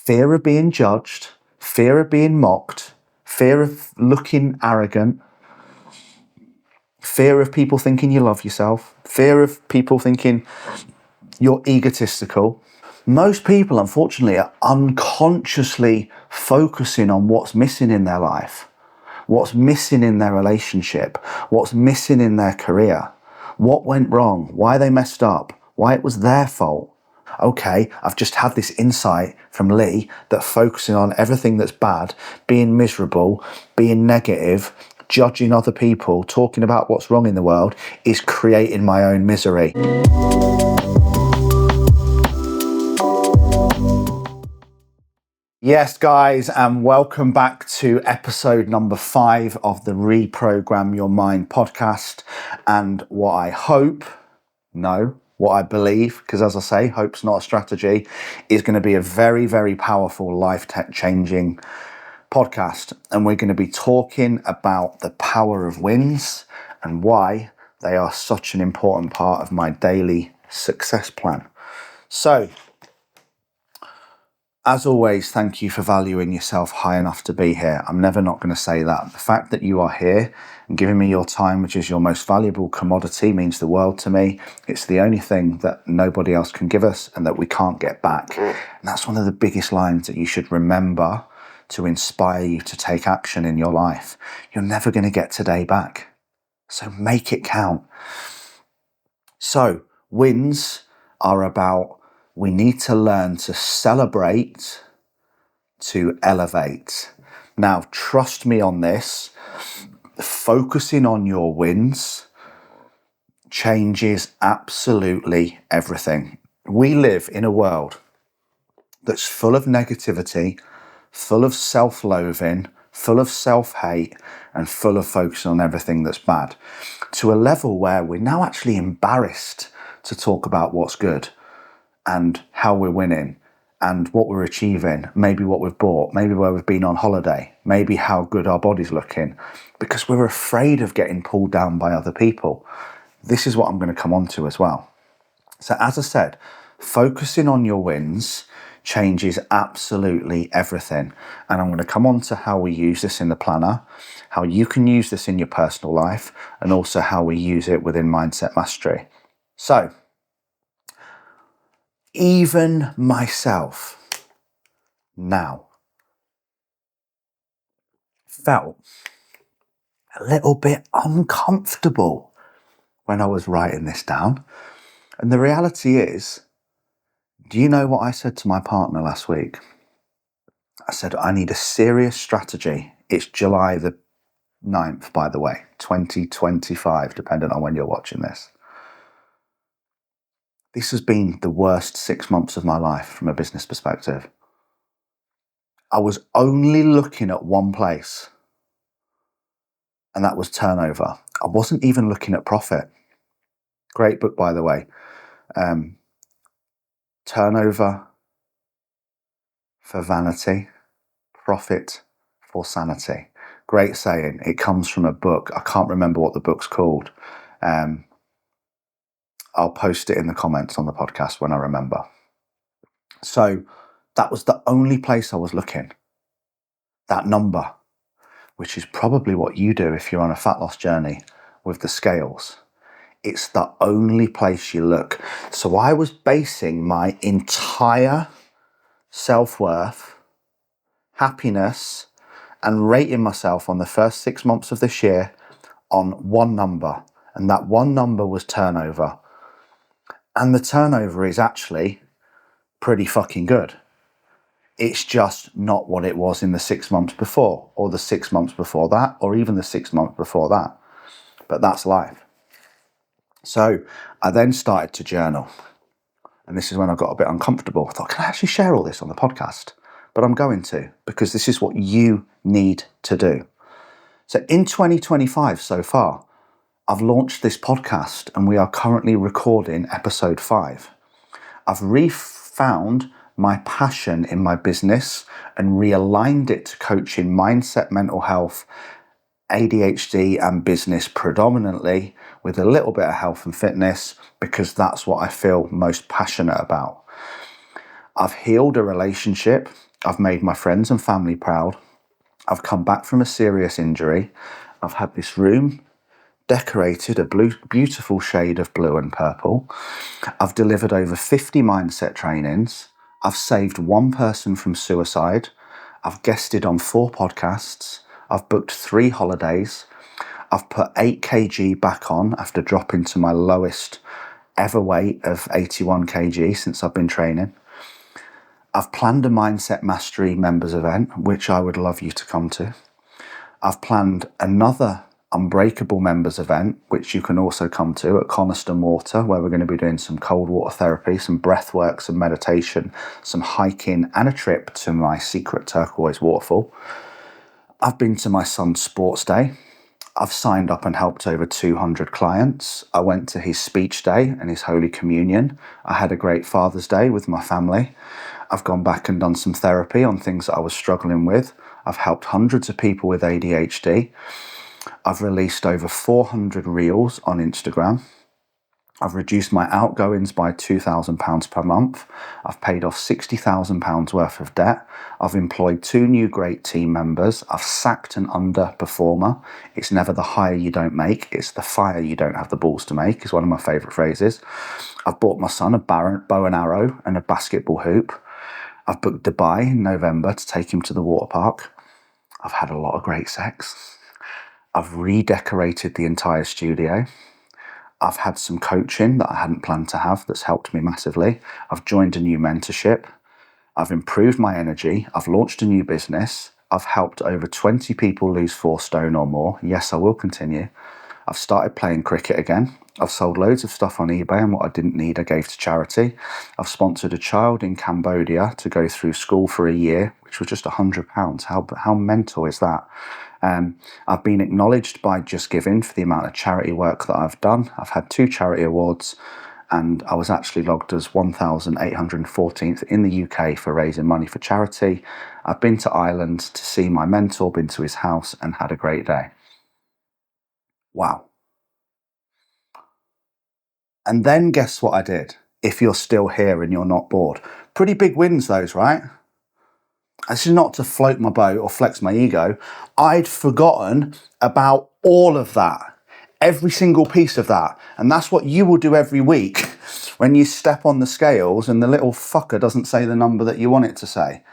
fear of being judged, fear of being mocked, fear of looking arrogant, fear of people thinking you love yourself, fear of people thinking you're egotistical. Most people, unfortunately, are unconsciously focusing on what's missing in their life, what's missing in their relationship, what's missing in their career, what went wrong, why they messed up, why it was their fault. Okay, I've just had this insight from Lee that focusing on everything that's bad, being miserable, being negative, judging other people, talking about what's wrong in the world is creating my own misery. Yes, guys, and welcome back to episode number 5 of the Reprogram Your Mind podcast. And what I believe, because as I say, hope's not a strategy, is going to be a very, very powerful, life-changing podcast. And we're going to be talking about the power of wins and why they are such an important part of my daily success plan. So, as always, thank you for valuing yourself high enough to be here. I'm never not going to say that. The fact that you are here and giving me your time, which is your most valuable commodity, means the world to me. It's the only thing that nobody else can give us and that we can't get back. And that's one of the biggest lines that you should remember to inspire you to take action in your life. You're never going to get today back. So make it count. So wins are about, we need to learn to celebrate, to elevate. Now, trust me on this, focusing on your wins changes absolutely everything. We live in a world that's full of negativity, full of self-loathing, full of self-hate, and full of focusing on everything that's bad, to a level where we're now actually embarrassed to talk about what's good and how we're winning and what we're achieving, maybe what we've bought, maybe where we've been on holiday, maybe how good our body's looking, because we're afraid of getting pulled down by other people. This is what I'm going to come on to as well. So as I said, focusing on your wins changes absolutely everything. And I'm going to come on to how we use this in the planner, how you can use this in your personal life, and also how we use it within Mindset Mastery. So, even myself now felt a little bit uncomfortable when I was writing this down. And the reality is, do you know what I said to my partner last week? I said, I need a serious strategy. It's July the 9th, by the way, 2025, depending on when you're watching this. This has been the worst 6 months of my life from a business perspective. I was only looking at one place, and that was turnover. I wasn't even looking at profit. Great book, by the way. Turnover for vanity, profit for sanity. Great saying. It comes from a book. I can't remember what the book's called. I'll post it in the comments on the podcast when I remember. So that was the only place I was looking. That number, which is probably what you do if you're on a fat loss journey with the scales. It's the only place you look. So I was basing my entire self-worth, happiness, and rating myself on the first 6 months of this year on one number. And that one number was turnover. And the turnover is actually pretty fucking good. It's just not what it was in the 6 months before, or the 6 months before that, or even the 6 months before that. But that's life. So I then started to journal. And this is when I got a bit uncomfortable. I thought, can I actually share all this on the podcast? But I'm going to, because this is what you need to do. So in 2025 so far, I've launched this podcast and we are currently recording episode 5. I've refound my passion in my business and realigned it to coaching mindset, mental health, ADHD and business predominantly, with a little bit of health and fitness, because that's what I feel most passionate about. I've healed a relationship. I've made my friends and family proud. I've come back from a serious injury. I've had this room decorated a beautiful shade of blue and purple. I've delivered over 50 mindset trainings. I've saved one person from suicide. I've guested on 4 podcasts. I've booked 3 holidays. I've put 8 kg back on after dropping to my lowest ever weight of 81 kg since I've been training. I've planned a Mindset Mastery members event, which I would love you to come to. I've planned another Unbreakable members event, which you can also come to at Coniston Water, where we're going to be doing some cold water therapy, some breath work, some meditation, some hiking, and a trip to my secret turquoise waterfall. I've been to my son's sports day. I've signed up and helped over 200 clients. I went to his speech day and his Holy Communion. I had a great Father's Day with my family. I've gone back and done some therapy on things that I was struggling with. I've helped hundreds of people with ADHD. I've released over 400 reels on Instagram. I've reduced my outgoings by £2,000 per month. I've paid off £60,000 worth of debt. I've employed 2 new great team members. I've sacked an underperformer. It's never the hire you don't make, it's the fire you don't have the balls to make, is one of my favourite phrases. I've bought my son a bow and arrow and a basketball hoop. I've booked Dubai in November to take him to the water park. I've had a lot of great sex. I've redecorated the entire studio. I've had some coaching that I hadn't planned to have that's helped me massively. I've joined a new mentorship. I've improved my energy. I've launched a new business. I've helped over 20 people lose 4 stone or more. Yes, I will continue. I've started playing cricket again. I've sold loads of stuff on eBay, and what I didn't need I gave to charity. I've sponsored a child in Cambodia to go through school for a year, which was just £100. How mental is that? I've been acknowledged by Just Giving for the amount of charity work that I've done. I've had 2 charity awards, and I was actually logged as 1,814th in the UK for raising money for charity. I've been to Ireland to see my mentor, been to his house, and had a great day. Wow. And then guess what I did? If you're still here and you're not bored. Pretty big wins those, right? This is not to float my boat or flex my ego. I'd forgotten about all of that. Every single piece of that. And that's what you will do every week when you step on the scales and the little fucker doesn't say the number that you want it to say.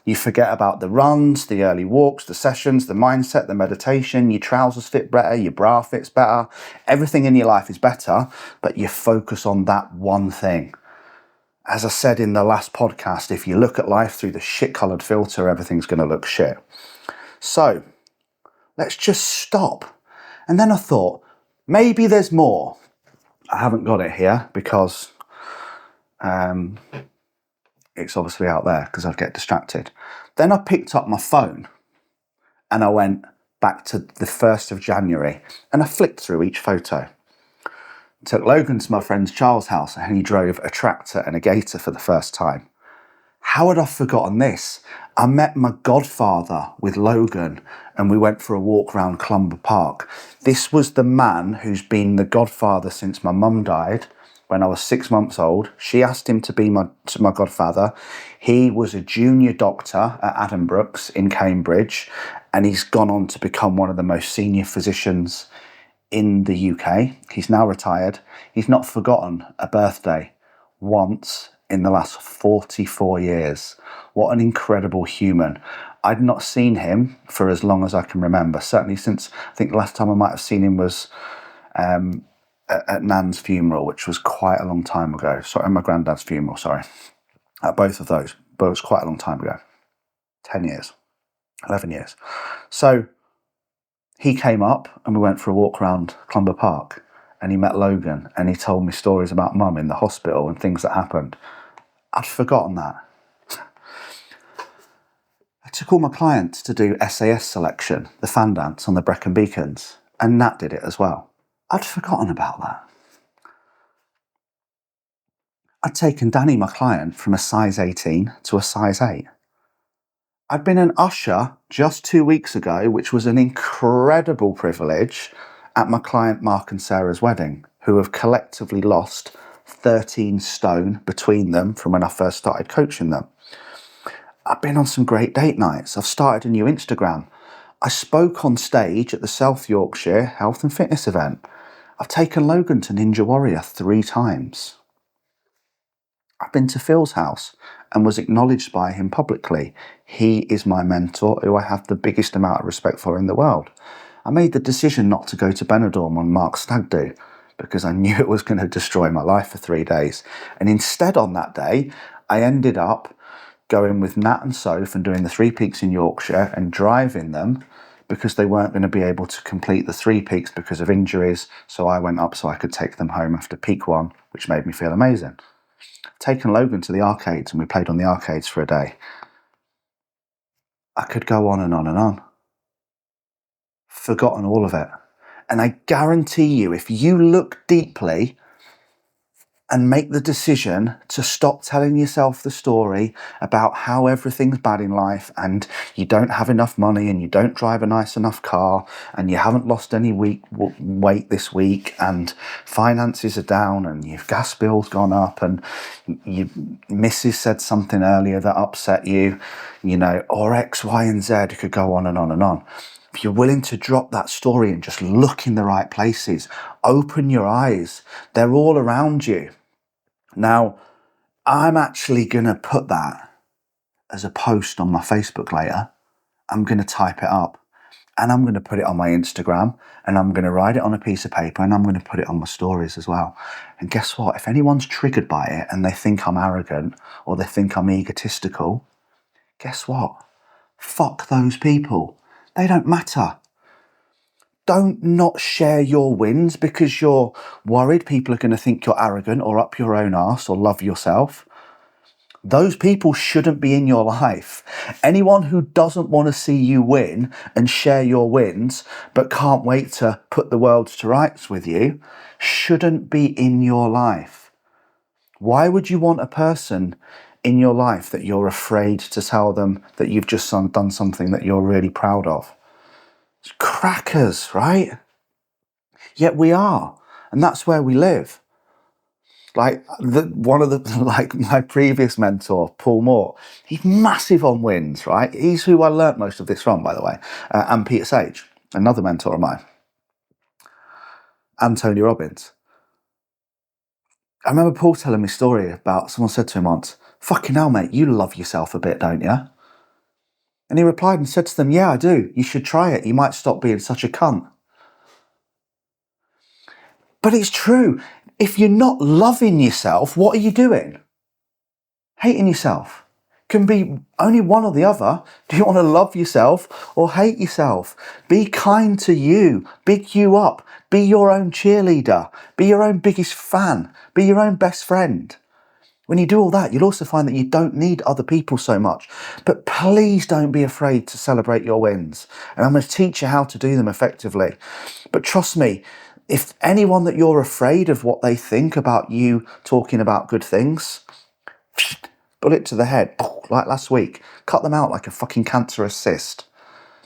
You forget about the runs, the early walks, the sessions, the mindset, the meditation, your trousers fit better, your bra fits better. Everything in your life is better, but you focus on that one thing. As I said in the last podcast, if you look at life through the shit-coloured filter, everything's going to look shit. So, let's just stop. And then I thought, maybe there's more. I haven't got it here because it's obviously out there because I'd get distracted. Then I picked up my phone and I went back to the 1st of January and I flicked through each photo. Took Logan to my friend's Charles' house and he drove a tractor and a gator for the first time. How had I forgotten this? I met my godfather with Logan and we went for a walk around Clumber Park. This was the man who's been the godfather since my mum died when I was 6 months old. She asked him to be my godfather. He was a junior doctor at Adam Brooks in Cambridge and he's gone on to become one of the most senior physicians in the UK. He's now retired. He's not forgotten a birthday once in the last 44 years. What an incredible human. I'd not seen him for as long as I can remember. Certainly since, I think the last time I might have seen him was at Nan's funeral, which was quite a long time ago. Sorry, my granddad's funeral, sorry. At both of those, but it was quite a long time ago. 10 years, 11 years. So he came up and we went for a walk around Clumber Park and he met Logan and he told me stories about mum in the hospital and things that happened. I'd forgotten that. I took all my clients to do SAS selection, the fan dance on the Brecon Beacons, and Nat did it as well. I'd forgotten about that. I'd taken Danny, my client, from a size 18 to a size 8. I'd been an usher just 2 weeks ago, which was an incredible privilege, at my client Mark and Sarah's wedding, who have collectively lost 13 stone between them from when I first started coaching them. I've been on some great date nights. I've started a new Instagram. I spoke on stage at the South Yorkshire Health and Fitness event. I've taken Logan to Ninja Warrior 3 times. I've been to Phil's house and was acknowledged by him publicly. He is my mentor, who I have the biggest amount of respect for in the world. I made the decision not to go to Benidorm on Mark's stag do because I knew it was going to destroy my life for 3 days. And instead on that day, I ended up going with Nat and Soph and doing the 3 peaks in Yorkshire and driving them because they weren't going to be able to complete the 3 peaks because of injuries. So I went up so I could take them home after peak 1, which made me feel amazing. Taken Logan to the arcades and we played on the arcades for a day. I could go on and on and on. Forgotten all of it. And I guarantee you, if you look deeply and make the decision to stop telling yourself the story about how everything's bad in life and you don't have enough money and you don't drive a nice enough car and you haven't lost any weight this week and finances are down and your gas bill's gone up and your missus said something earlier that upset you, or X, Y, and Z, it could go on and on and on. If you're willing to drop that story and just look in the right places, open your eyes, they're all around you. Now, I'm actually going to put that as a post on my Facebook later. I'm going to type it up and I'm going to put it on my Instagram and I'm going to write it on a piece of paper and I'm going to put it on my stories as well. And guess what? If anyone's triggered by it and they think I'm arrogant or they think I'm egotistical, guess what? Fuck those people. They don't matter. Don't not share your wins because you're worried people are going to think you're arrogant or up your own arse or love yourself. Those people shouldn't be in your life. Anyone who doesn't want to see you win and share your wins but can't wait to put the world to rights with you shouldn't be in your life. Why would you want a person in your life that you're afraid to tell them that you've just done something that you're really proud of? It's crackers, right? Yet we are, and that's where we live. Like my previous mentor, Paul Moore, he's massive on wins, right? He's who I learnt most of this from, by the way, and Peter Sage, another mentor of mine, and Tony Robbins. I remember Paul telling me a story about someone said to him once, "Fucking hell, mate, you love yourself a bit, don't you?" And he replied and said to them, "Yeah, I do. You should try it. You might stop being such a cunt." But it's true. If you're not loving yourself, what are you doing? Hating yourself. Can be only one or the other. Do you want to love yourself or hate yourself? Be kind to you. Big you up. Be your own cheerleader. Be your own biggest fan. Be your own best friend. When you do all that, you'll also find that you don't need other people so much. But please don't be afraid to celebrate your wins. And I'm going to teach you how to do them effectively. But trust me, if anyone that you're afraid of what they think about you talking about good things, bullet to the head, like last week. Cut them out like a fucking cancerous cyst.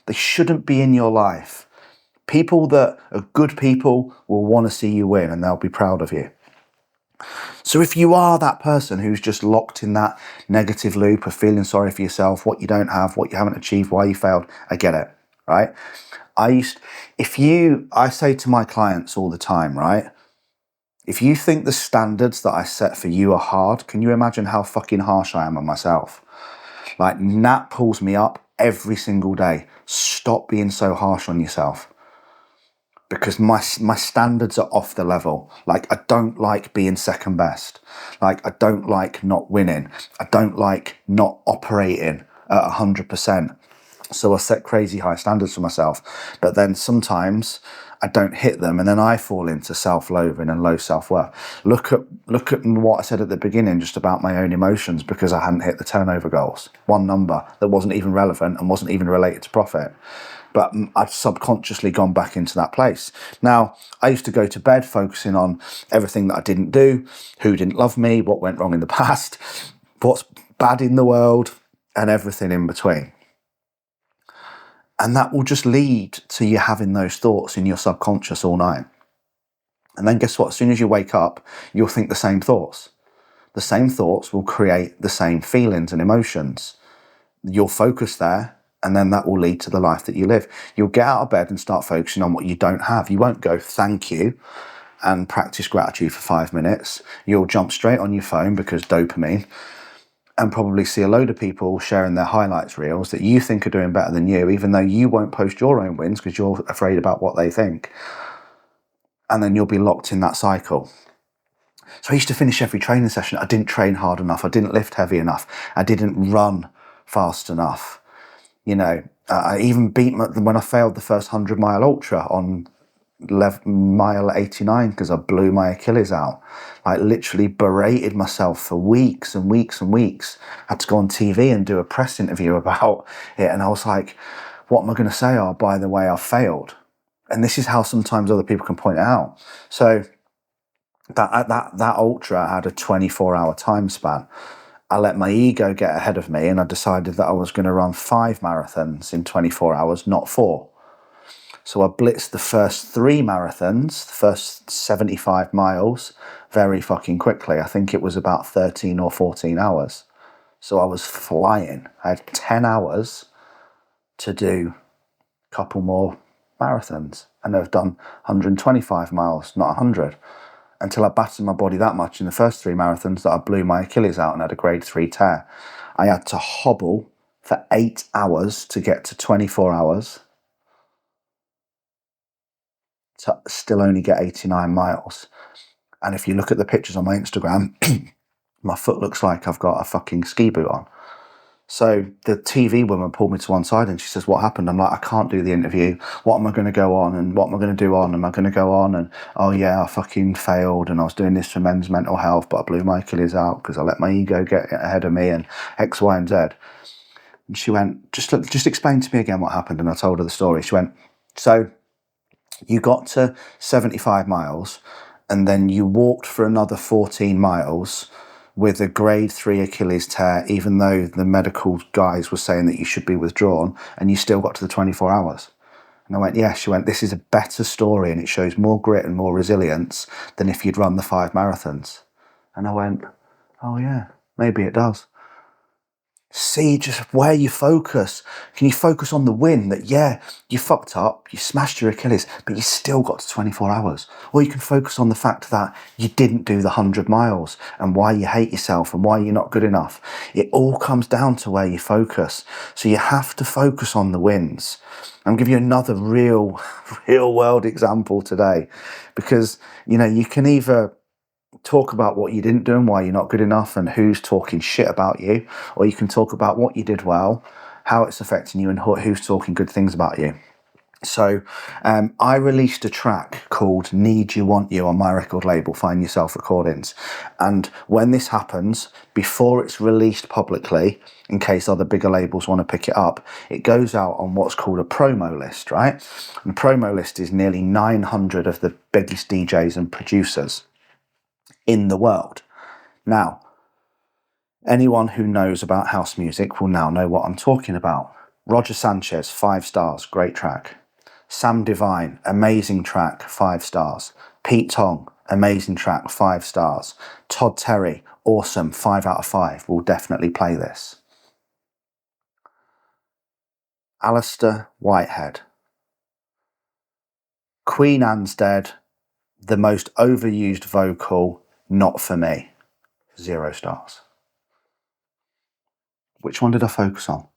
They shouldn't be in your life. People that are good people will want to see you win and they'll be proud of you. So if you are that person who's just locked in that negative loop of feeling sorry for yourself, what you don't have, what you haven't achieved, why you failed, I get it, right? I say to my clients all the time, right? If you think the standards that I set for you are hard, can you imagine how fucking harsh I am on myself? Like, Nat pulls me up every single day. Stop being so harsh on yourself. Because my standards are off the level. Like, I don't like being second best. Like, I don't like not winning. I don't like not operating at 100%. So I set crazy high standards for myself. But then sometimes I don't hit them and then I fall into self-loathing and low self-worth. Look at what I said at the beginning just about my own emotions because I hadn't hit the turnover goals. One number that wasn't even relevant and wasn't even related to profit. But I've subconsciously gone back into that place. Now, I used to go to bed focusing on everything that I didn't do, who didn't love me, what went wrong in the past, what's bad in the world, and everything in between. And that will just lead to you having those thoughts in your subconscious all night. And then guess what? As soon as you wake up, you'll think the same thoughts. The same thoughts will create the same feelings and emotions. You'll focus there, and then that will lead to the life that you live. You'll get out of bed and start focusing on what you don't have. You won't go, thank you, and practice gratitude for 5 minutes. You'll jump straight on your phone because dopamine, and probably see a load of people sharing their highlights reels that you think are doing better than you, even though you won't post your own wins because you're afraid about what they think. And then you'll be locked in that cycle. So I used to finish every training session. I didn't train hard enough. I didn't lift heavy enough. I didn't run fast enough. I even beat when I failed the first 100-mile ultra on mile 89 because I blew my Achilles out. I literally berated myself for weeks and weeks and weeks. I had to go on TV and do a press interview about it. And I was like, what am I going to say? Oh, by the way, I failed. And this is how sometimes other people can point it out. So that ultra had a 24-hour time span. I let my ego get ahead of me and I decided that I was going to run 5 marathons in 24 hours, not 4. So I blitzed the first 3 marathons, the first 75 miles, very fucking quickly. I think it was about 13 or 14 hours. So I was flying. I had 10 hours to do a couple more marathons. And I've done 125 miles, not 100. Until I battered my body that much in the first 3 marathons that I blew my Achilles out and had a grade 3 tear. I had to hobble for 8 hours to get to 24 hours to still only get 89 miles. And if you look at the pictures on my Instagram, my foot looks like I've got a fucking ski boot on. So the TV woman pulled me to one side and she says, what happened? I'm like, I can't do the interview. What am I going to go on? And what am I going to do on? Am I going to go on? And, oh yeah, I fucking failed. And I was doing this for men's mental health, but I blew my Achilles out because I let my ego get ahead of me and X, Y, and Z. And she went, just explain to me again what happened. And I told her the story. She went, so you got to 75 miles and then you walked for another 14 miles with a grade 3 Achilles tear, even though the medical guys were saying that you should be withdrawn, and you still got to the 24 hours. And I went, yeah. She went, this is a better story and it shows more grit and more resilience than if you'd run the 5 marathons. And I went, oh yeah, maybe it does. See just where you focus. Can you focus on the win that, yeah, you fucked up, you smashed your Achilles, but you still got to 24 hours. Or you can focus on the fact that you didn't do the 100 miles and why you hate yourself and why you're not good enough. It all comes down to where you focus. So you have to focus on the wins. I'm going to give you another real world example today because, you can either talk about what you didn't do and why you're not good enough and who's talking shit about you, or you can talk about what you did well, how it's affecting you, and who's talking good things about you. So I released a track called Need You, Want You on my record label, Find Yourself Recordings. And when this happens, before it's released publicly, in case other bigger labels want to pick it up, it goes out on what's called a promo list, right? And the promo list is nearly 900 of the biggest DJs and producers in the world. Now, anyone who knows about house music will now know what I'm talking about. Roger Sanchez, 5 stars, great track. Sam Divine, amazing track, 5 stars. Pete Tong, amazing track, 5 stars. Todd Terry, awesome, 5 out of 5. We'll definitely play this. Alistair Whitehead. Queen Anne's Dead, the most overused vocal, not for me. 0 stars. Which one did I focus on?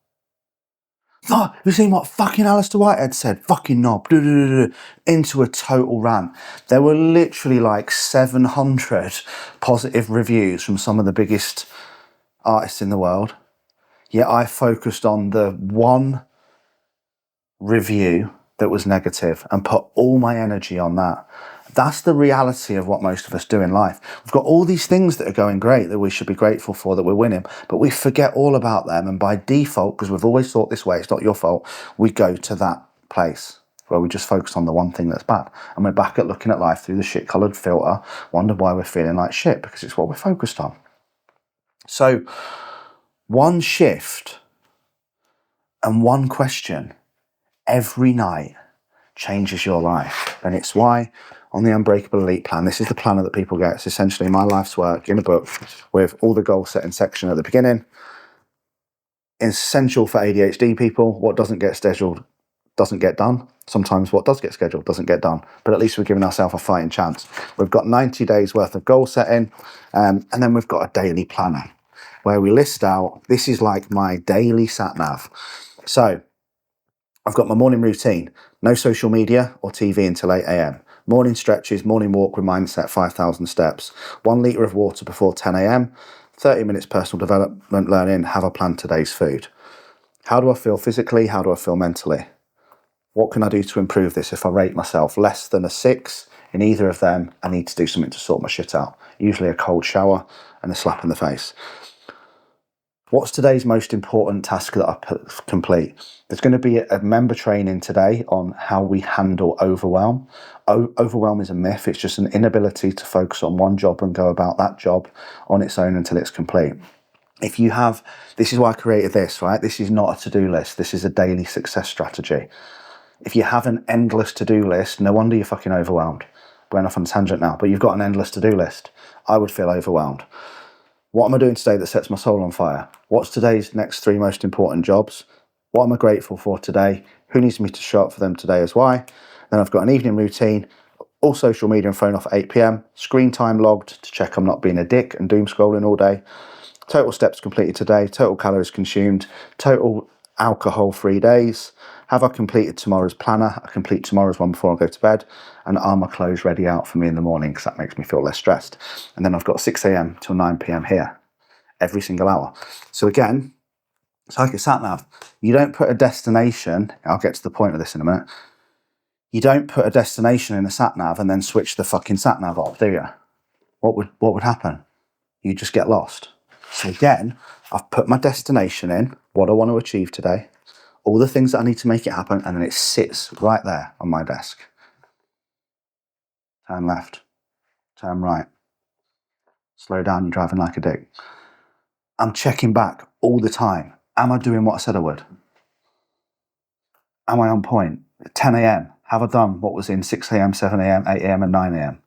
Oh, have you seen what fucking Alistair Whitehead said? Fucking knob. Into a total rant. There were literally like 700 positive reviews from some of the biggest artists in the world. Yet I focused on the one review that was negative and put all my energy on that. That's the reality of what most of us do in life. We've got all these things that are going great that we should be grateful for, that we're winning, but we forget all about them. And by default, because we've always thought this way, it's not your fault, we go to that place where we just focus on the one thing that's bad. And we're back at looking at life through the shit-coloured filter, wonder why we're feeling like shit, because it's what we're focused on. So one shift and one question every night changes your life. And it's why on the Unbreakable Elite plan, this is the planner that people get. It's essentially my life's work in a book with all the goal setting section at the beginning. Essential for ADHD people. What doesn't get scheduled doesn't get done. Sometimes what does get scheduled doesn't get done, but at least we're giving ourselves a fighting chance. We've got 90 days worth of goal setting, and then we've got a daily planner where we list out, this is like my daily sat nav. So I've got my morning routine, no social media or TV until 8 a.m. Morning stretches, morning walk with mindset, 5,000 steps, 1 litre of water before 10 a.m, 30 minutes personal development learning, have I planned today's food? How do I feel physically? How do I feel mentally? What can I do to improve this? If I rate myself less than a 6 in either of them, I need to do something to sort my shit out. Usually a cold shower and a slap in the face. What's today's most important task that I complete? There's going to be a member training today on how we handle overwhelm. Overwhelm is a myth. It's just an inability to focus on one job and go about that job on its own until it's complete. If you have, this is why I created this, right? This is not a to-do list. This is a daily success strategy. If you have an endless to-do list, no wonder you're fucking overwhelmed. Going off on a tangent now, but you've got an endless to-do list. I would feel overwhelmed. What am I doing today that sets my soul on fire? What's today's next 3 most important jobs? What am I grateful for today? Who needs me to show up for them today as why? Then I've got an evening routine, all social media and phone off at 8 p.m, screen time logged to check I'm not being a dick and doom scrolling all day, total steps completed today, total calories consumed, total alcohol-free days. Have I completed tomorrow's planner? I complete tomorrow's one before I go to bed. And are my clothes ready out for me in the morning? Because that makes me feel less stressed. And then I've got 6 a.m. till 9 p.m. here every single hour. So again, it's like a sat nav. You don't put a destination. I'll get to the point of this in a minute. You don't put a destination in a sat nav and then switch the fucking sat nav off, do you? What would happen? You just get lost. So again, I've put my destination in, what I want to achieve today, all the things that I need to make it happen, and then it sits right there on my desk. Turn left, turn right, slow down, you're driving like a dick. I'm checking back all the time. Am I doing what I said I would? Am I on point? At 10 a.m, have I done what was in 6 a.m, 7 a.m, 8 a.m, and 9 a.m?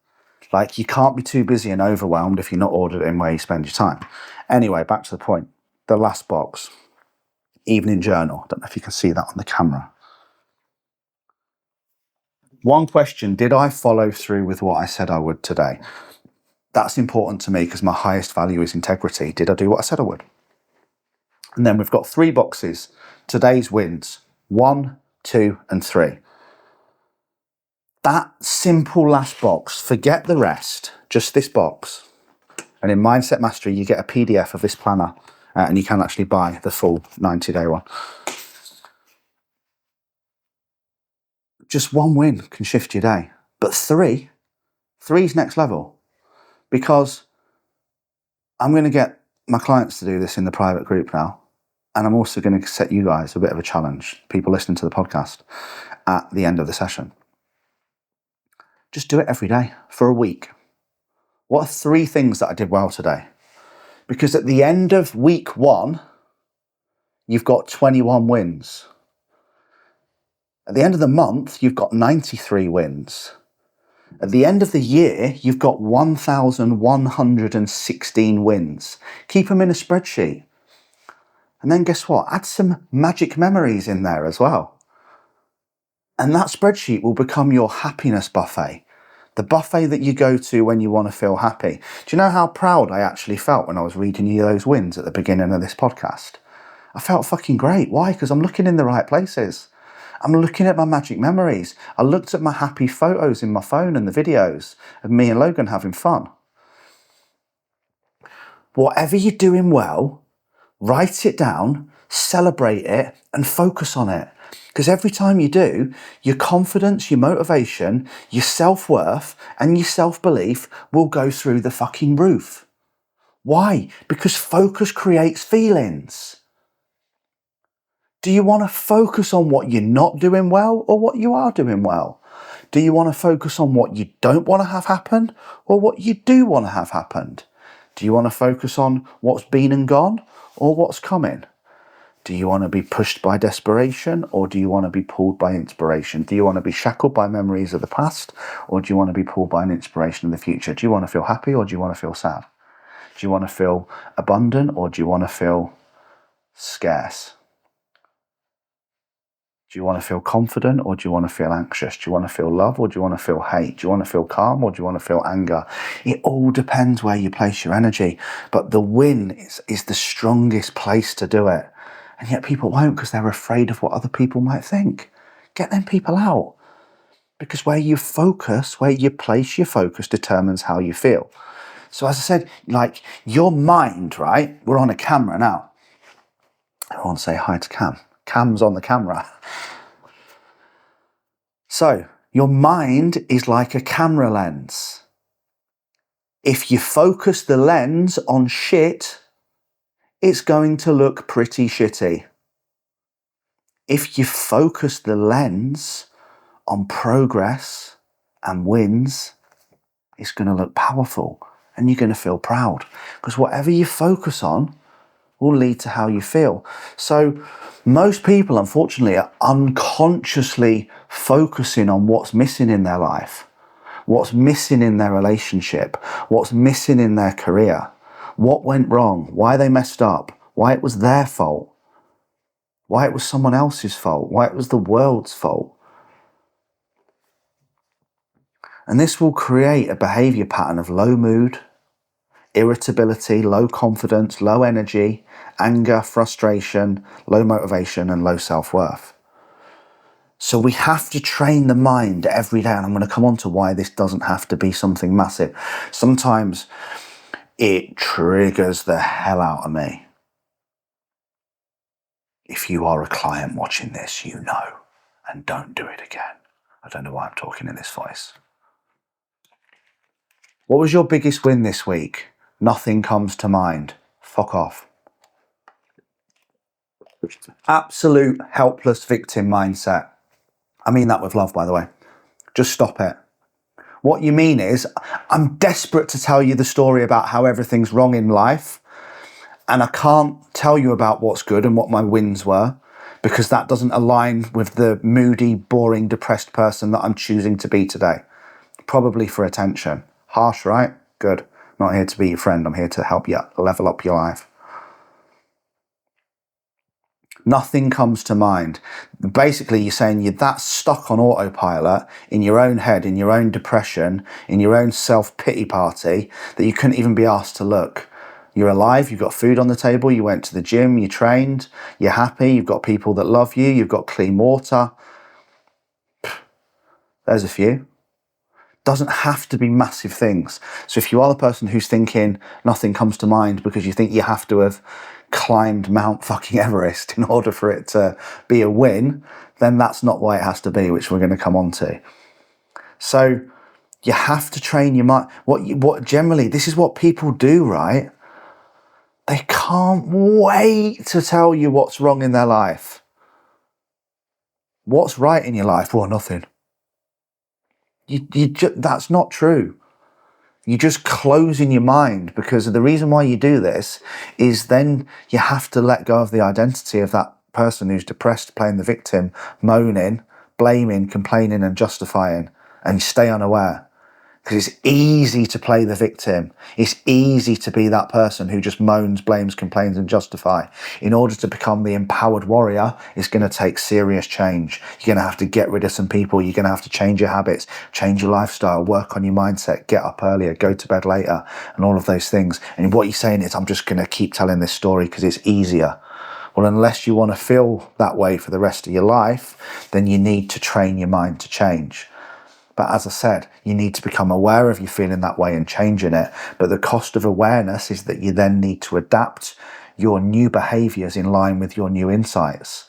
Like, you can't be too busy and overwhelmed if you're not auditing where you spend your time. Anyway, back to the point. The last box, evening journal. I don't know if you can see that on the camera. One question, did I follow through with what I said I would today? That's important to me because my highest value is integrity. Did I do what I said I would? And then we've got 3 boxes. Today's wins, 1, 2, and 3. That simple last box, forget the rest, just this box. And in Mindset Mastery, you get a PDF of this planner and you can actually buy the full 90-day one. Just 1 win can shift your day. But 3's next level. Because I'm going to get my clients to do this in the private group now. And I'm also going to set you guys a bit of a challenge, people listening to the podcast, at the end of the session. Just do it every day for a week. What are 3 things that I did well today? Because at the end of week 1, you've got 21 wins. At the end of the month, you've got 93 wins. At the end of the year, you've got 1,116 wins. Keep them in a spreadsheet. And then guess what? Add some magic memories in there as well. And that spreadsheet will become your happiness buffet. The buffet that you go to when you want to feel happy. Do you know how proud I actually felt when I was reading you those wins at the beginning of this podcast? I felt fucking great. Why? Because I'm looking in the right places. I'm looking at my magic memories. I looked at my happy photos in my phone and the videos of me and Logan having fun. Whatever you're doing well, write it down, celebrate it, and focus on it. Because every time you do, your confidence, your motivation, your self-worth, and your self-belief will go through the fucking roof. Why? Because focus creates feelings. Do you want to focus on what you're not doing well or what you are doing well? Do you want to focus on what you don't want to have happen or what you do want to have happened? Do you want to focus on what's been and gone or what's coming? Do you want to be pushed by desperation, or do you want to be pulled by inspiration? Do you want to be shackled by memories of the past, or do you want to be pulled by an inspiration of the future? Do you want to feel happy, or do you want to feel sad? Do you want to feel abundant, or do you want to feel scarce? Do you want to feel confident, or do you want to feel anxious? Do you want to feel love, or do you want to feel hate? Do you want to feel calm, or do you want to feel anger? It all depends where you place your energy. But the win is the strongest place to do it. And yet people won't, because they're afraid of what other people might think. Get them people out. Because where you focus, where you place your focus determines how you feel. So as I said, like your mind, right? We're on a camera now. Everyone say hi to Cam. Cam's on the camera. So your mind is like a camera lens. If you focus the lens on shit, it's going to look pretty shitty. If you focus the lens on progress and wins, it's going to look powerful and you're going to feel proud. Because whatever you focus on will lead to how you feel. So most people, unfortunately, are unconsciously focusing on what's missing in their life, what's missing in their relationship, what's missing in their career, what went wrong, why they messed up, why it was their fault, why it was someone else's fault, why it was the world's fault. And this will create a behavior pattern of low mood, irritability, low confidence, low energy, anger, frustration, low motivation, and low self-worth. So we have to train the mind every day. And I'm going to come on to why this doesn't have to be something massive. Sometimes it triggers the hell out of me. If you are a client watching this, you know, and don't do it again. I don't know why I'm talking in this voice. What was your biggest win this week? Nothing comes to mind. Fuck off. Absolute helpless victim mindset. I mean that with love, by the way. Just stop it. What you mean is, I'm desperate to tell you the story about how everything's wrong in life, and I can't tell you about what's good and what my wins were, because that doesn't align with the moody, boring, depressed person that I'm choosing to be today. Probably for attention. Harsh, right? Good. I'm not here to be your friend. I'm here to help you level up your life. Nothing comes to mind. Basically, you're saying you're that stuck on autopilot in your own head, in your own depression, in your own self-pity party, that you couldn't even be asked to look. You're alive, you've got food on the table, you went to the gym, you trained, you're happy, you've got people that love you, you've got clean water. There's a few. Doesn't have to be massive things. So if you are the person who's thinking nothing comes to mind because you think you have to have climbed Mount fucking Everest in order for it to be a win, then that's not why it has to be, which we're going to come on to. So you have to train your mind. What generally, this is what people do, right? They can't wait to tell you what's wrong in their life. What's right in your life? Well, nothing. That's not true. You're just closing your mind, because the reason why you do this is then you have to let go of the identity of that person who's depressed, playing the victim, moaning, blaming, complaining and justifying, and you stay unaware. Because it's easy to play the victim. It's easy to be that person who just moans, blames, complains and justify. In order to become the empowered warrior, it's going to take serious change. You're going to have to get rid of some people. You're going to have to change your habits, change your lifestyle, work on your mindset, get up earlier, go to bed later, and all of those things. And what you're saying is, I'm just going to keep telling this story because it's easier. Well, unless you want to feel that way for the rest of your life, then you need to train your mind to change. But as I said, you need to become aware of you feeling that way and changing it. But the cost of awareness is that you then need to adapt your new behaviors in line with your new insights.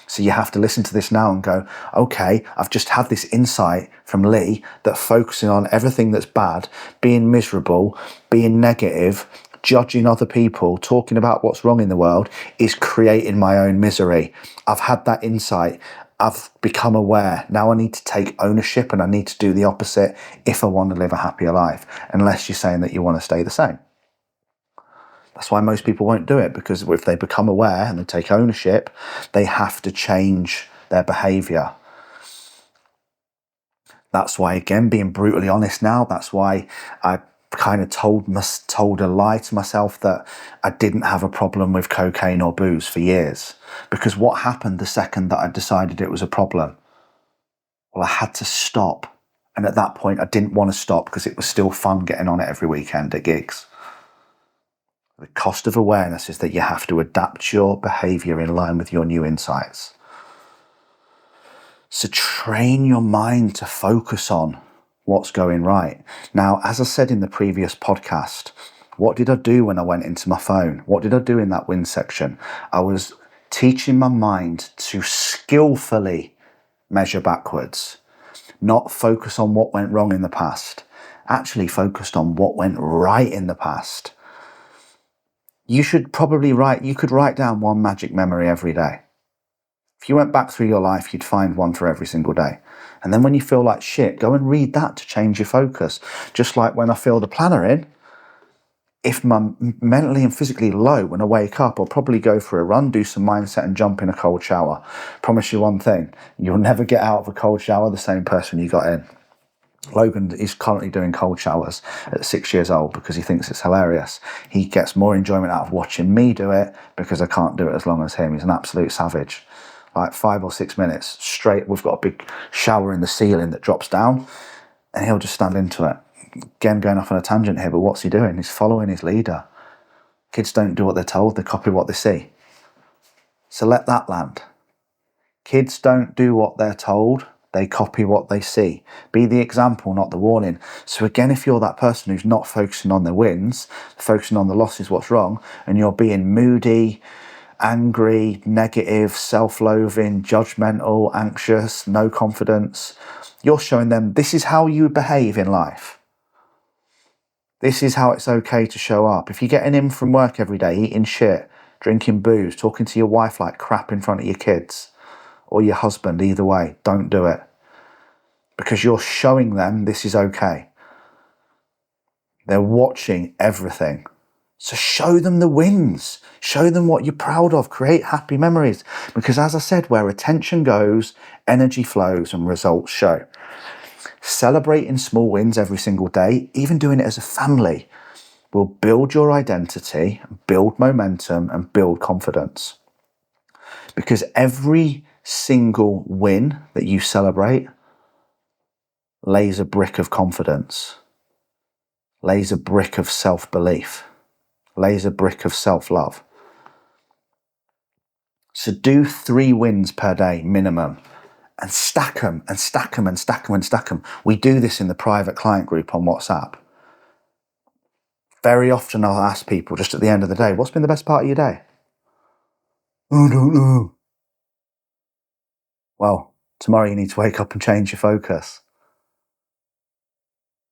So you have to listen to this now and go, okay, I've just had this insight from Lee that focusing on everything that's bad, being miserable, being negative, judging other people, talking about what's wrong in the world is creating my own misery. I've had that insight. I've become aware. Now I need to take ownership and I need to do the opposite if I want to live a happier life, unless you're saying that you want to stay the same. That's why most people won't do it, because if they become aware and they take ownership, they have to change their behavior. That's why, again, being brutally honest now, that's why I kind of told a lie to myself that I didn't have a problem with cocaine or booze for years. Because what happened the second that I decided it was a problem? Well, I had to stop. And at that point, I didn't want to stop because it was still fun getting on it every weekend at gigs. The cost of awareness is that you have to adapt your behavior in line with your new insights. So train your mind to focus on what's going right. Now, as I said in the previous podcast, what did I do when I went into my phone? What did I do in that win section? I was teaching my mind to skillfully measure backwards, not focus on what went wrong in the past, actually focused on what went right in the past. You could write down one magic memory every day. If you went back through your life, you'd find one for every single day. And then when you feel like shit, go and read that to change your focus. Just like when I fill the planner in, if I'm mentally and physically low when I wake up, I'll probably go for a run, do some mindset and jump in a cold shower. Promise you one thing, you'll never get out of a cold shower the same person you got in. Logan is currently doing cold showers at 6 years old because he thinks it's hilarious. He gets more enjoyment out of watching me do it because I can't do it as long as him. He's an absolute savage. Like 5 or 6 minutes straight, we've got a big shower in the ceiling that drops down and he'll just stand into it. Again, going off on a tangent here, but what's he doing? He's following his leader. Kids don't do what they're told, they copy what they see. So let that land. Kids don't do what they're told, they copy what they see. Be the example, not the warning. So again, if you're that person who's not focusing on the wins, focusing on the losses, what's wrong, and you're being moody, angry, negative, self-loathing, judgmental, anxious, no confidence, you're showing them this is how you behave in life. This is how it's okay to show up. If you're getting in from work every day, eating shit, drinking booze, talking to your wife like crap in front of your kids or your husband, either way, don't do it. Because you're showing them this is okay. They're watching everything. So show them the wins. Show them what you're proud of. Create happy memories. Because as I said, where attention goes, energy flows and results show. Celebrating small wins every single day, even doing it as a family, will build your identity, build momentum, and build confidence. Because every single win that you celebrate lays a brick of confidence, lays a brick of self-belief, lays a brick of self-love. So do 3 wins per day minimum. And stack them and stack them and stack them and stack them. We do this in the private client group on WhatsApp. Very often I'll ask people just at the end of the day, what's been the best part of your day? I don't know. Well, tomorrow you need to wake up and change your focus.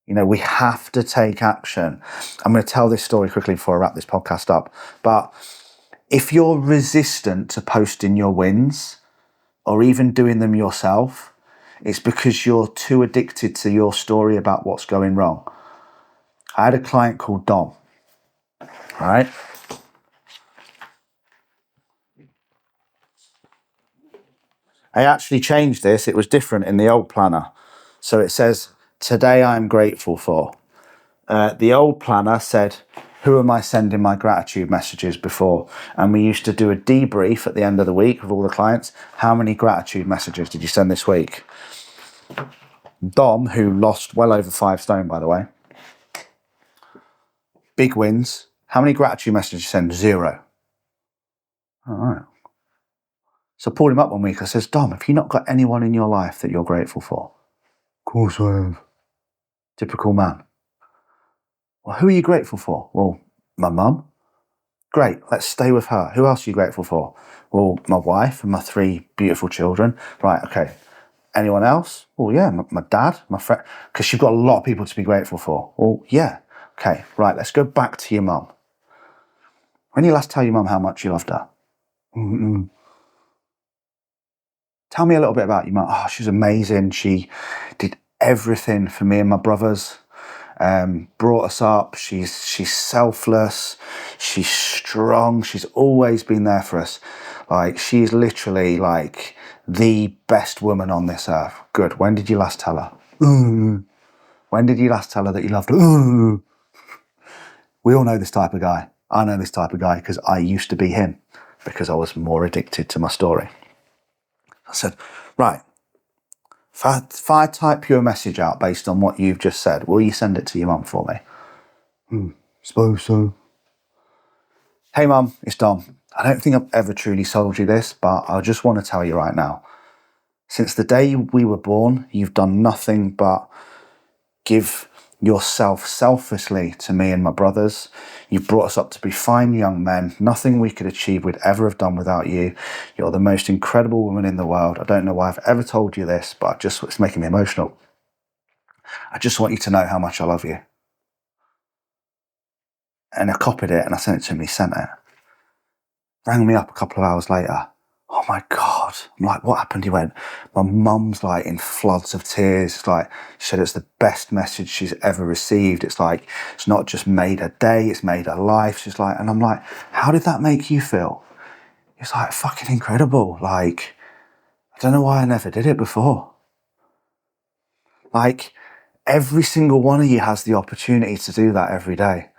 You know, we have to take action. I'm going to tell this story quickly before I wrap this podcast up. But if you're resistant to posting your wins, or even doing them yourself, it's because you're too addicted to your story about what's going wrong. I had a client called Dom, right? I actually changed this. It was different in the old planner. So it says, today I'm grateful for. The old planner said, who am I sending my gratitude messages before? And we used to do a debrief at the end of the week with all the clients. How many gratitude messages did you send this week? Dom, who lost well over 5 stone, by the way. Big wins. How many gratitude messages did you send? 0. All right. So I pulled him up one week. I says, Dom, have you not got anyone in your life that you're grateful for? Of course I have. Typical man. Well, who are you grateful for? Well, my mum. Great, let's stay with her. Who else are you grateful for? Well, my wife and my 3 beautiful children. Right, okay. Anyone else? Well, yeah, my dad, my friend. Because you've got a lot of people to be grateful for. Well, yeah. Okay, right, let's go back to your mum. When you last tell your mum how much you loved her? Tell me a little bit about your mum. Oh, she's amazing. She did everything for me and my brothers. brought us up. She's selfless. She's strong. She's always been there for us. Like, she's literally like the best woman on this earth. Good. When did you last tell her? When did you last tell her that you loved her? We all know this type of guy. I know this type of guy because I used to be him, because I was more addicted to my story. I said, right, if I type you a message out based on what you've just said, will you send it to your mum for me? Suppose so. Hey mum, it's Dom. I don't think I've ever truly told you this, but I just want to tell you right now. Since the day we were born, you've done nothing but give yourself selflessly to me and my brothers. You've brought us up to be fine young men. Nothing we could achieve would ever have done without you. You're the most incredible woman in the world. I don't know why I've ever told you this, but it's making me emotional. I just want you to know how much I love you. And I copied it and I sent it to him. He sent it. Rang me up a couple of hours later. Oh my God. I'm like, what happened? He went, my mum's like in floods of tears. It's like, she said it's the best message she's ever received. It's like, it's not just made her day, it's made her life. She's like, and I'm like, how did that make you feel? It's like, fucking incredible. Like, I don't know why I never did it before. Like, every single one of you has the opportunity to do that every day.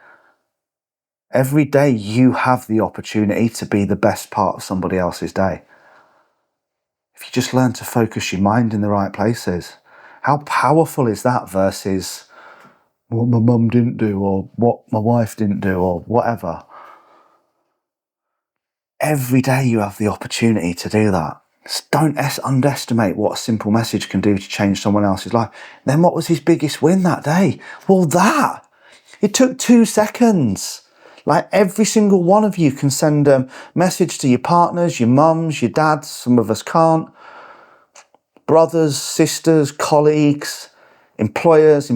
Every day you have the opportunity to be the best part of somebody else's day. If you just learn to focus your mind in the right places, how powerful is that versus what my mum didn't do or what my wife didn't do or whatever? Every day you have the opportunity to do that. Just don't underestimate what a simple message can do to change someone else's life. Then what was his biggest win that day? Well, that. It took 2 seconds. Like, every single one of you can send a message to your partners, your mums, your dads. Some of us can't. Brothers, sisters, colleagues, employees.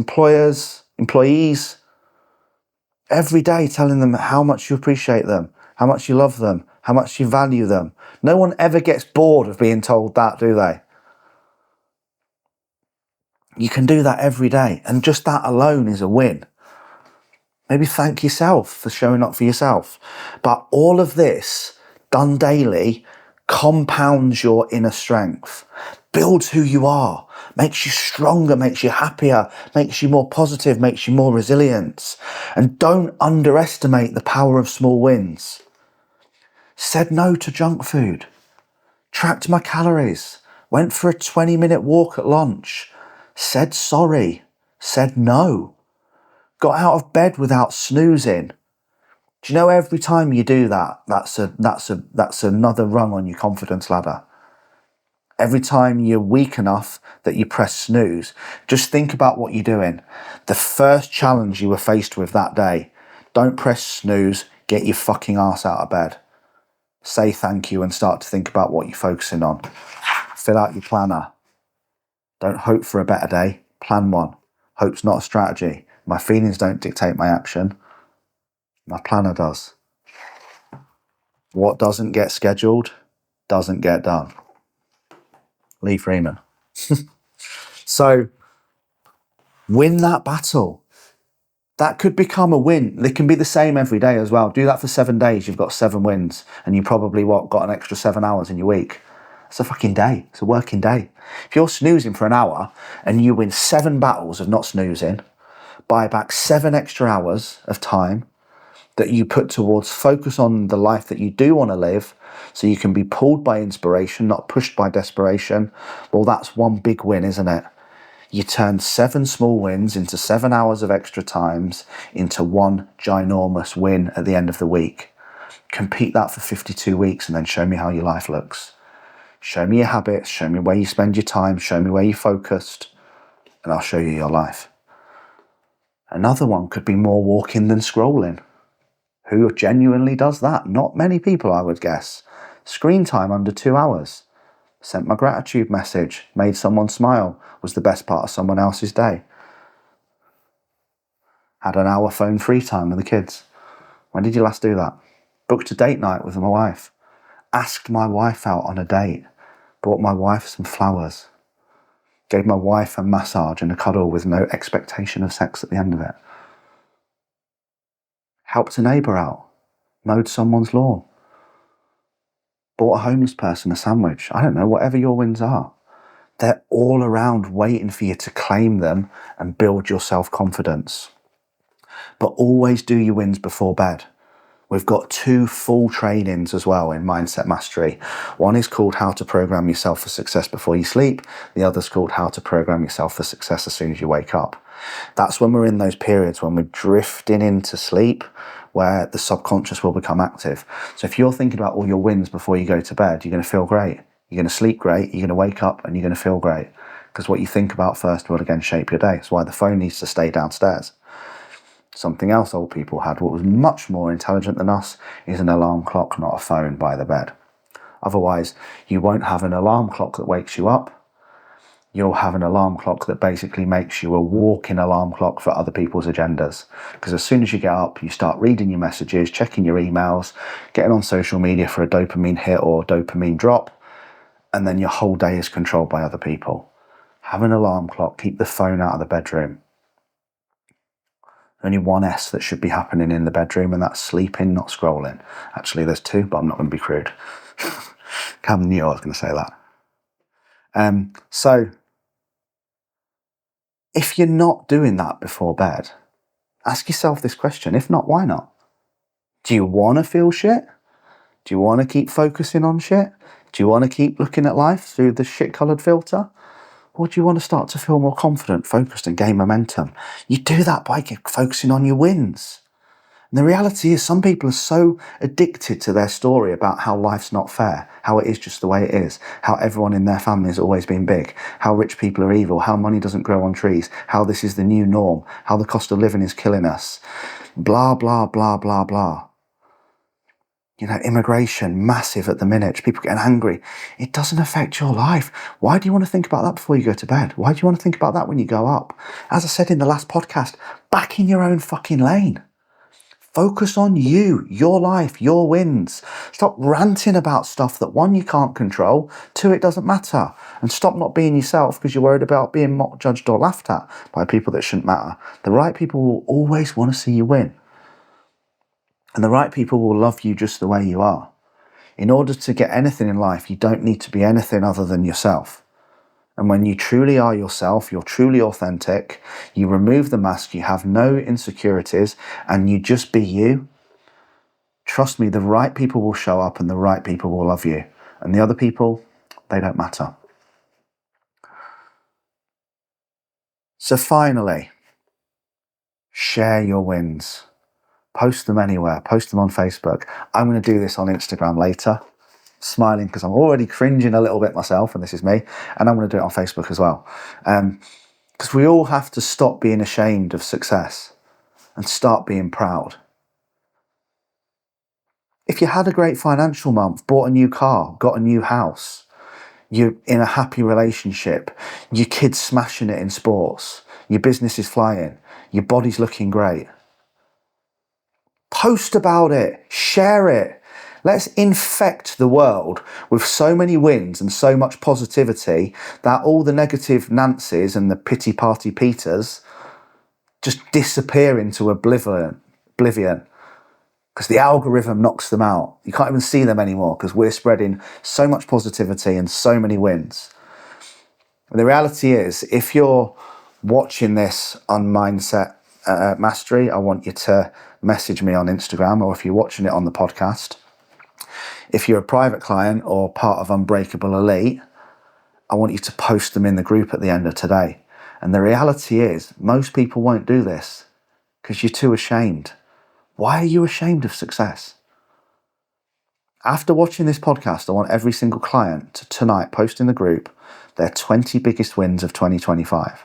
Every day telling them how much you appreciate them, how much you love them, how much you value them. No one ever gets bored of being told that, do they? You can do that every day. And just that alone is a win. Maybe thank yourself for showing up for yourself. But all of this done daily compounds your inner strength, builds who you are, makes you stronger, makes you happier, makes you more positive, makes you more resilient. And don't underestimate the power of small wins. Said no to junk food, tracked my calories, went for a 20-minute walk at lunch, said sorry, said no. Got out of bed without snoozing. Do you know, every time you do that, that's another rung on your confidence ladder. Every time you're weak enough that you press snooze, just think about what you're doing. The first challenge you were faced with that day, don't press snooze, get your fucking ass out of bed. Say thank you and start to think about what you're focusing on. Fill out your planner. Don't hope for a better day, plan one. Hope's not a strategy. My feelings don't dictate my action. My planner does. What doesn't get scheduled doesn't get done. Lee Freeman. So, win that battle. That could become a win. They can be the same every day as well. Do that for 7 days. You've got 7 wins. And you probably, got an extra 7 hours in your week. It's a fucking day. It's a working day. If you're snoozing for an hour and you win 7 battles of not snoozing, buy back 7 extra hours of time that you put towards focus on the life that you do want to live, so you can be pulled by inspiration, not pushed by desperation. Well, that's one big win, isn't it? You turn 7 small wins into 7 hours of extra times into one ginormous win at the end of the week. Compete that for 52 weeks and then show me how your life looks. Show me your habits, show me where you spend your time, show me where you're focused, and I'll show you your life. Another one could be more walking than scrolling. Who genuinely does that? Not many people, I would guess. Screen time under 2 hours. Sent my gratitude message, made someone smile, was the best part of someone else's day. Had an hour phone free time with the kids. When did you last do that? Booked a date night with my wife. Asked my wife out on a date. Bought my wife some flowers. Gave my wife a massage and a cuddle with no expectation of sex at the end of it. Helped a neighbour out. Mowed someone's lawn. Bought a homeless person a sandwich. I don't know, whatever your wins are. They're all around waiting for you to claim them and build your self-confidence. But always do your wins before bed. We've got 2 full trainings as well in Mindset Mastery. One is called How to Program Yourself for Success Before You Sleep. The other's called How to Program Yourself for Success as soon as you wake up. That's when we're in those periods when we're drifting into sleep, where the subconscious will become active. So if you're thinking about all your wins before you go to bed, you're going to feel great. You're going to sleep great. You're going to wake up and you're going to feel great. Because what you think about first will again shape your day. That's why the phone needs to stay downstairs. Something else old people had, what was much more intelligent than us, is an alarm clock, not a phone by the bed. Otherwise, you won't have an alarm clock that wakes you up. You'll have an alarm clock that basically makes you a walking alarm clock for other people's agendas. Because as soon as you get up, you start reading your messages, checking your emails, getting on social media for a dopamine hit or dopamine drop, and then your whole day is controlled by other people. Have an alarm clock, keep the phone out of the bedroom. Only one S that should be happening in the bedroom, and that's sleeping, not scrolling. Actually, there's 2, but I'm not going to be crude. Cam knew I was going to say that. So, if you're not doing that before bed, ask yourself this question. If not, why not? Do you want to feel shit? Do you want to keep focusing on shit? Do you want to keep looking at life through the shit-coloured filter? Or do you want to start to feel more confident, focused, and gain momentum? You do that by focusing on your wins. And the reality is some people are so addicted to their story about how life's not fair, how it is just the way it is, how everyone in their family has always been big, how rich people are evil, how money doesn't grow on trees, how this is the new norm, how the cost of living is killing us. Blah, blah, blah, blah, blah. You know, immigration, massive at the minute, people getting angry. It doesn't affect your life. Why do you want to think about that before you go to bed? Why do you want to think about that when you go up? As I said in the last podcast, back in your own fucking lane. Focus on you, your life, your wins. Stop ranting about stuff that 1, you can't control, 2, it doesn't matter. And stop not being yourself because you're worried about being mocked, judged or laughed at by people that shouldn't matter. The right people will always want to see you win. And the right people will love you just the way you are. In order to get anything in life, you don't need to be anything other than yourself. And when you truly are yourself, you're truly authentic, you remove the mask, you have no insecurities, and you just be you, trust me, the right people will show up and the right people will love you. And the other people, they don't matter. So finally, share your wins. Post them anywhere. Post them on Facebook. I'm going to do this on Instagram later. Smiling because I'm already cringing a little bit myself, and this is me. And I'm going to do it on Facebook as well. Because we all have to stop being ashamed of success and start being proud. If you had a great financial month, bought a new car, got a new house, you're in a happy relationship, your kid's smashing it in sports, your business is flying, your body's looking great, post about it, share it. Let's infect the world with so many wins and so much positivity that all the negative Nancy's and the pity party Peters just disappear into oblivion. Because the algorithm knocks them out. You can't even see them anymore because we're spreading so much positivity and so many wins. And the reality is, if you're watching this on Mindset Mastery, I want you to message me on Instagram, or if you're watching it on the podcast, if you're a private client or part of Unbreakable Elite, I want you to post them in the group at the end of today. And the reality is, most people won't do this because you're too ashamed. Why are you ashamed of success? After watching this podcast, I want every single client to tonight post in the group their 20 biggest wins of 2025.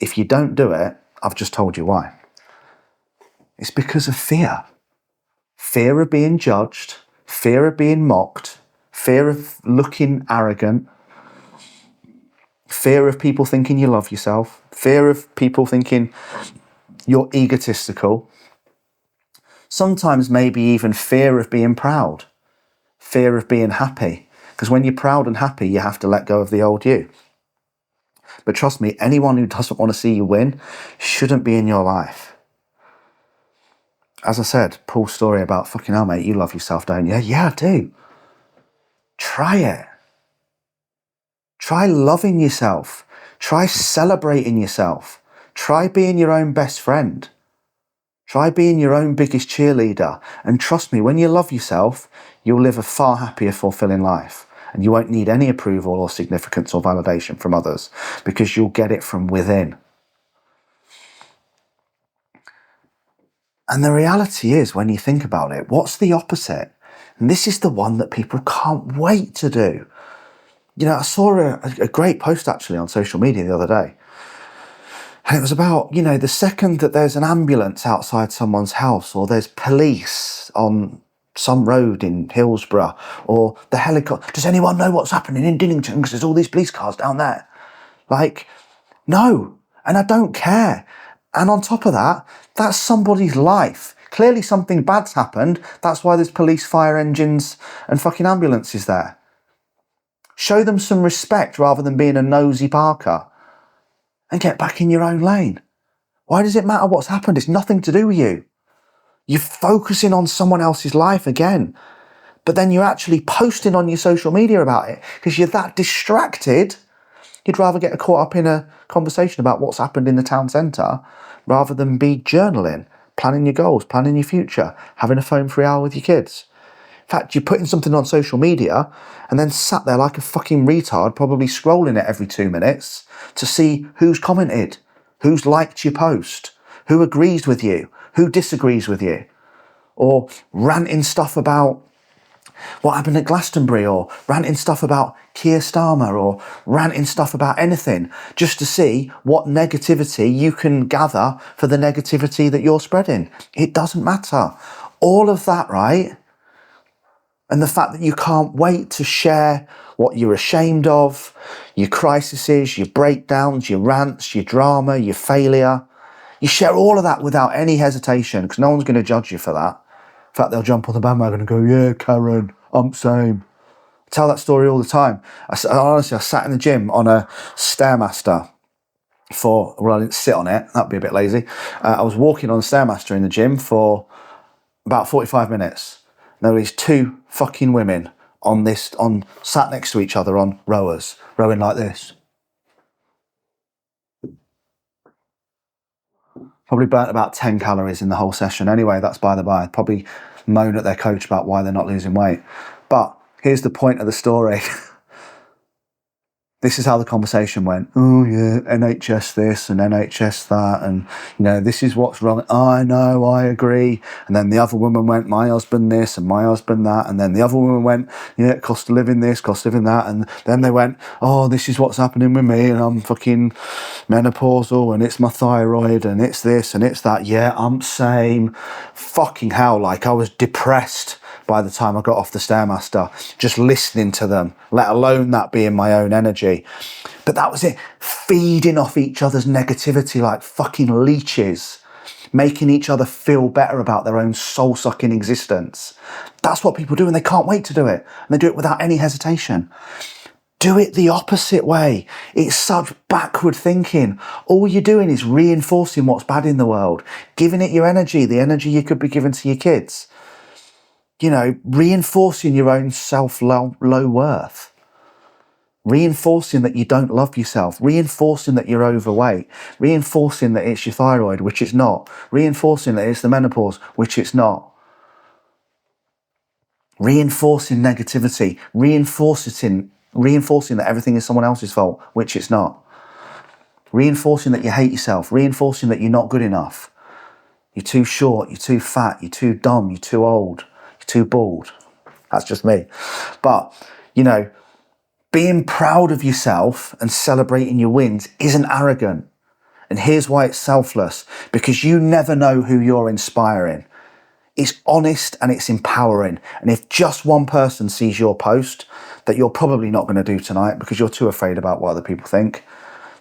If you don't do it, I've just told you why. It's because of fear. Fear of being judged, fear of being mocked, fear of looking arrogant, fear of people thinking you love yourself, fear of people thinking you're egotistical. Sometimes maybe even fear of being proud, fear of being happy. Because when you're proud and happy, you have to let go of the old you. But trust me, anyone who doesn't want to see you win shouldn't be in your life. As I said, Paul's story about fucking hell, mate, you love yourself, don't you? Yeah, I do. Try it. Try loving yourself. Try celebrating yourself. Try being your own best friend. Try being your own biggest cheerleader. And trust me, when you love yourself, you'll live a far happier, fulfilling life. And you won't need any approval or significance or validation from others, because you'll get it from within. And the reality is, when you think about it, what's the opposite? And this is the one that people can't wait to do. You know, I saw a great post actually on social media the other day. And it was about, you know, the second that there's an ambulance outside someone's house, or there's police on some road in Hillsborough, or the helicopter, does anyone know what's happening in Dinnington? Because there's all these police cars down there. Like, no. And I don't care. And on top of that, that's somebody's life. Clearly something bad's happened. That's why there's police, fire engines, and fucking ambulances there. Show them some respect rather than being a nosy Parker. And get back in your own lane. Why does it matter what's happened? It's nothing to do with you. You're focusing on someone else's life again. But then you're actually posting on your social media about it because you're that distracted. You'd rather get caught up in a conversation about what's happened in the town centre rather than be journaling, planning your goals, planning your future, having a phone-free hour with your kids. In fact, you're putting something on social media and then sat there like a fucking retard, probably scrolling it every 2 minutes to see who's commented, who's liked your post, who agrees with you, who disagrees with you, or ranting stuff about what happened at Glastonbury, or ranting stuff about Keir Starmer, or ranting stuff about anything, just to see what negativity you can gather for the negativity that you're spreading. It doesn't matter. All of that, right? And the fact that you can't wait to share what you're ashamed of, your crises, your breakdowns, your rants, your drama, your failure. You share all of that without any hesitation, because no one's going to judge you for that. In fact, they'll jump on the bandwagon and go, yeah, Karen, I'm same. I tell that story all the time. Honestly, I sat in the gym on a Stairmaster well, I didn't sit on it. That'd be a bit lazy. I was walking on the Stairmaster in the gym for about 45 minutes. There were these two fucking women sat next to each other on rowers, rowing like this. Probably burnt about 10 calories in the whole session. Anyway, that's by the by. Probably moan at their coach about why they're not losing weight. But here's the point of the story. This is how the conversation went. Oh yeah, NHS this and NHS that, and you know, this is what's wrong. I know, I agree. And then the other woman went, my husband this and my husband that. And then the other woman went, yeah, cost of living this, cost of living that. And then they went, oh, this is what's happening with me, and I'm fucking menopausal, and it's my thyroid, and it's this and it's that. Yeah, I'm same. Fucking hell, like I was depressed by the time I got off the Stairmaster, just listening to them, let alone that being my own energy. But that was it, feeding off each other's negativity like fucking leeches, making each other feel better about their own soul-sucking existence. That's what people do, and they can't wait to do it. And they do it without any hesitation. Do it the opposite way. It's such backward thinking. All you're doing is reinforcing what's bad in the world, giving it your energy, the energy you could be giving to your kids. You know, reinforcing your own self-low worth. Reinforcing that you don't love yourself. Reinforcing that you're overweight. Reinforcing that it's your thyroid, which it's not. Reinforcing that it's the menopause, which it's not. Reinforcing negativity. Reinforcing that everything is someone else's fault, which it's not. Reinforcing that you hate yourself. Reinforcing that you're not good enough. You're too short. You're too fat. You're too dumb. You're too old. Too bald. That's just me. But, you know, being proud of yourself and celebrating your wins isn't arrogant. And here's why it's selfless. Because you never know who you're inspiring. It's honest and it's empowering. And if just one person sees your post that you're probably not going to do tonight because you're too afraid about what other people think,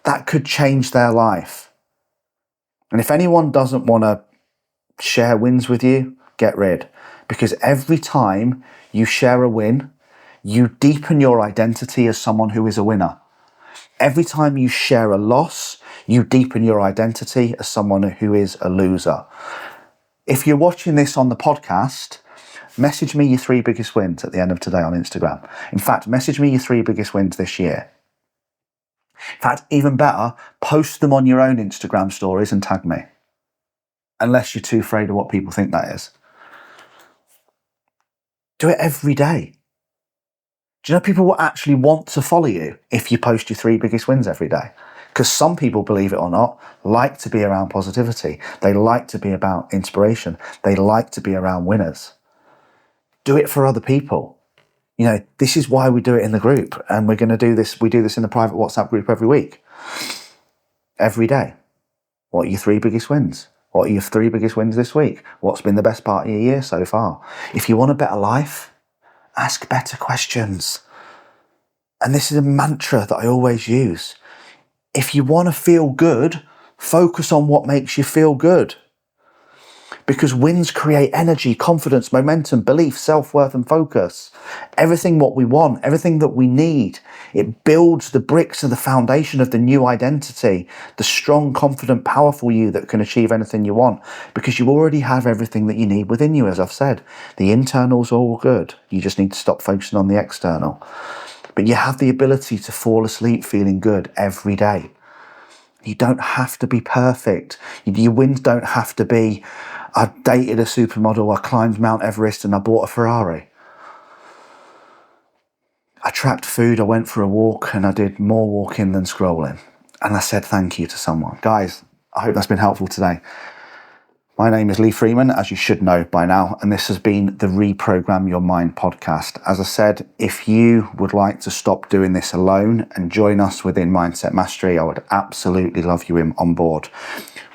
that could change their life. And if anyone doesn't want to share wins with you, get rid. Because every time you share a win, you deepen your identity as someone who is a winner. Every time you share a loss, you deepen your identity as someone who is a loser. If you're watching this on the podcast, message me your 3 biggest wins at the end of today on Instagram. In fact, message me your 3 biggest wins this year. In fact, even better, post them on your own Instagram stories and tag me. Unless you're too afraid of what people think that is. Do it every day. Do you know people will actually want to follow you if you post your 3 biggest wins every day? Because some people, believe it or not, like to be around positivity. They like to be about inspiration. They like to be around winners. Do it for other people. You know, this is why we do it in the group. And we're going to do this. We do this in the private WhatsApp group every week. Every day. What are your 3 biggest wins? What are your 3 biggest wins this week? What's been the best part of your year so far? If you want a better life, ask better questions. And this is a mantra that I always use. If you want to feel good, focus on what makes you feel good. Because wins create energy, confidence, momentum, belief, self-worth and focus. Everything what we want, everything that we need. It builds the bricks of the foundation of the new identity, the strong, confident, powerful you that can achieve anything you want. Because you already have everything that you need within you, as I've said. The internal's all good. You just need to stop focusing on the external. But you have the ability to fall asleep feeling good every day. You don't have to be perfect. Your wins don't have to be, I dated a supermodel, I climbed Mount Everest and I bought a Ferrari. I tracked food, I went for a walk and I did more walking than scrolling. And I said thank you to someone. Guys, I hope that's been helpful today. My name is Lee Freeman, as you should know by now, and this has been the Reprogram Your Mind podcast. As I said, if you would like to stop doing this alone and join us within Mindset Mastery, I would absolutely love you on board.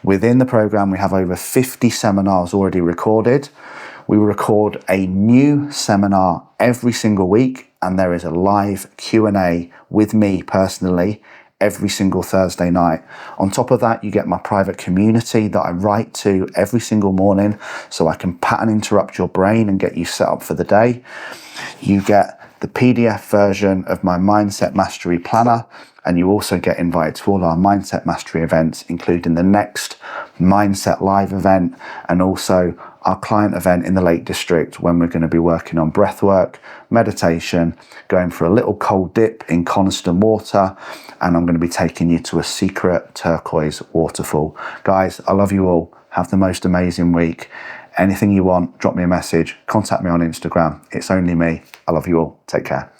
Within the program, we have over 50 seminars already recorded. We record a new seminar every single week, and there is a live Q&A with me personally every single Thursday night. On top of that, you get my private community that I write to every single morning so I can pattern interrupt your brain and get you set up for the day. You get the PDF version of my Mindset Mastery Planner, and you also get invited to all our Mindset Mastery events, including the next Mindset Live event and also our client event in the Lake District, when we're going to be working on breathwork, meditation, going for a little cold dip in Coniston water, and I'm going to be taking you to a secret turquoise waterfall. Guys, I love you all. Have the most amazing week. Anything you want, drop me a message, contact me on Instagram. It's only me. I love you all. Take care.